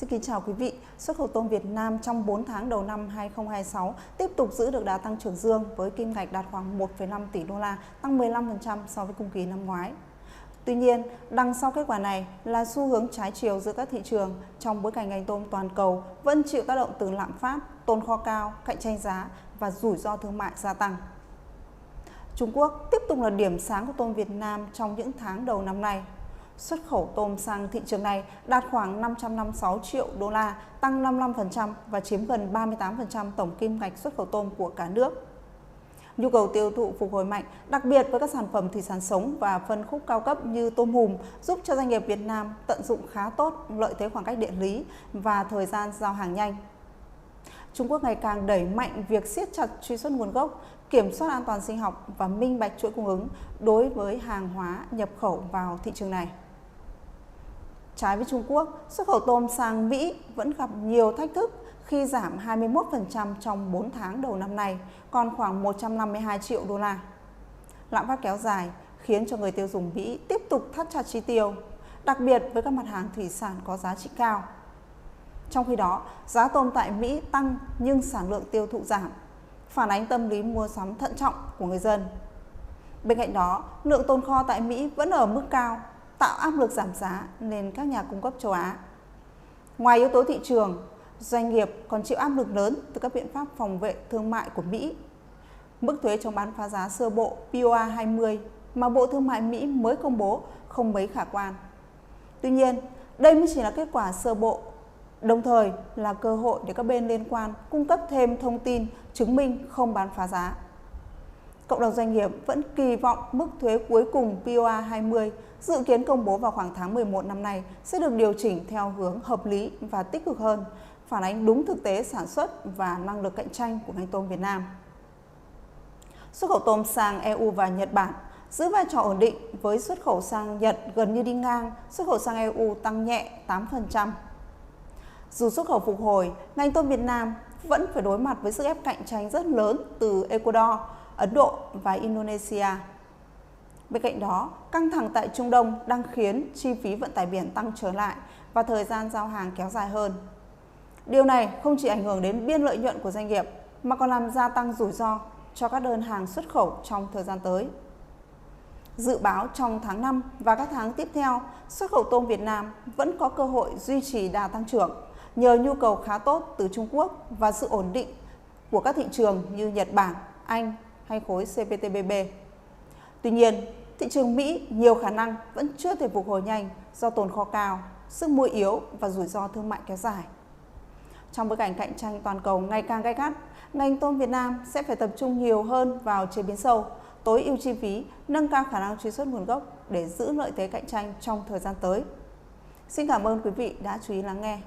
Xin kính chào quý vị. Xuất khẩu tôm Việt Nam trong 4 tháng đầu năm 2026 tiếp tục giữ được đà tăng trưởng dương với kim ngạch đạt khoảng 1,5 tỷ đô la, tăng 15% so với cùng kỳ năm ngoái. Tuy nhiên, đằng sau kết quả này là xu hướng trái chiều giữa các thị trường trong bối cảnh ngành tôm toàn cầu vẫn chịu tác động từ lạm phát, tồn kho cao, cạnh tranh giá và rủi ro thương mại gia tăng. Trung Quốc tiếp tục là điểm sáng của tôm Việt Nam trong những tháng đầu năm nay. Xuất khẩu tôm sang thị trường này đạt khoảng 556 triệu đô la, tăng 55% và chiếm gần 38% tổng kim ngạch xuất khẩu tôm của cả nước. Nhu cầu tiêu thụ phục hồi mạnh, đặc biệt với các sản phẩm thủy sản sống và phân khúc cao cấp như tôm hùm, giúp cho doanh nghiệp Việt Nam tận dụng khá tốt lợi thế khoảng cách địa lý và thời gian giao hàng nhanh. Trung Quốc ngày càng đẩy mạnh việc siết chặt truy xuất nguồn gốc, kiểm soát an toàn sinh học và minh bạch chuỗi cung ứng đối với hàng hóa nhập khẩu vào thị trường này. Trái với Trung Quốc, xuất khẩu tôm sang Mỹ vẫn gặp nhiều thách thức khi giảm 21% trong 4 tháng đầu năm nay, còn khoảng 152 triệu đô la. Lạm phát kéo dài khiến cho người tiêu dùng Mỹ tiếp tục thắt chặt chi tiêu, đặc biệt với các mặt hàng thủy sản có giá trị cao. Trong khi đó, giá tôm tại Mỹ tăng nhưng sản lượng tiêu thụ giảm, phản ánh tâm lý mua sắm thận trọng của người dân. Bên cạnh đó, lượng tồn kho tại Mỹ vẫn ở mức cao, tạo áp lực giảm giá lên các nhà cung cấp châu Á. Ngoài yếu tố thị trường, doanh nghiệp còn chịu áp lực lớn từ các biện pháp phòng vệ thương mại của Mỹ. Mức thuế chống bán phá giá sơ bộ POA 20 mà Bộ Thương mại Mỹ mới công bố không mấy khả quan. Tuy nhiên, đây mới chỉ là kết quả sơ bộ, đồng thời là cơ hội để các bên liên quan cung cấp thêm thông tin chứng minh không bán phá giá. Cộng đồng doanh nghiệp vẫn kỳ vọng mức thuế cuối cùng POA 20 dự kiến công bố vào khoảng tháng 11 năm nay sẽ được điều chỉnh theo hướng hợp lý và tích cực hơn, phản ánh đúng thực tế sản xuất và năng lực cạnh tranh của ngành tôm Việt Nam. Xuất khẩu tôm sang EU và Nhật Bản giữ vai trò ổn định với xuất khẩu sang Nhật gần như đi ngang, xuất khẩu sang EU tăng nhẹ 8%. Dù xuất khẩu phục hồi, ngành tôm Việt Nam vẫn phải đối mặt với sức ép cạnh tranh rất lớn từ Ecuador, Ấn Độ và Indonesia. Bên cạnh đó, căng thẳng tại Trung Đông đang khiến chi phí vận tải biển tăng trở lại và thời gian giao hàng kéo dài hơn. Điều này không chỉ ảnh hưởng đến biên lợi nhuận của doanh nghiệp mà còn làm gia tăng rủi ro cho các đơn hàng xuất khẩu trong thời gian tới. Dự báo trong tháng 5 và các tháng tiếp theo, xuất khẩu tôm Việt Nam vẫn có cơ hội duy trì đà tăng trưởng nhờ nhu cầu khá tốt từ Trung Quốc và sự ổn định của các thị trường như Nhật Bản, Anh hay khối CPTPP. Tuy nhiên, thị trường Mỹ nhiều khả năng vẫn chưa thể phục hồi nhanh do tồn kho cao, sức mua yếu và rủi ro thương mại kéo dài. Trong bối cảnh cạnh tranh toàn cầu ngày càng gay gắt, ngành tôm Việt Nam sẽ phải tập trung nhiều hơn vào chế biến sâu, tối ưu chi phí, nâng cao khả năng truy xuất nguồn gốc để giữ lợi thế cạnh tranh trong thời gian tới. Xin cảm ơn quý vị đã chú ý lắng nghe.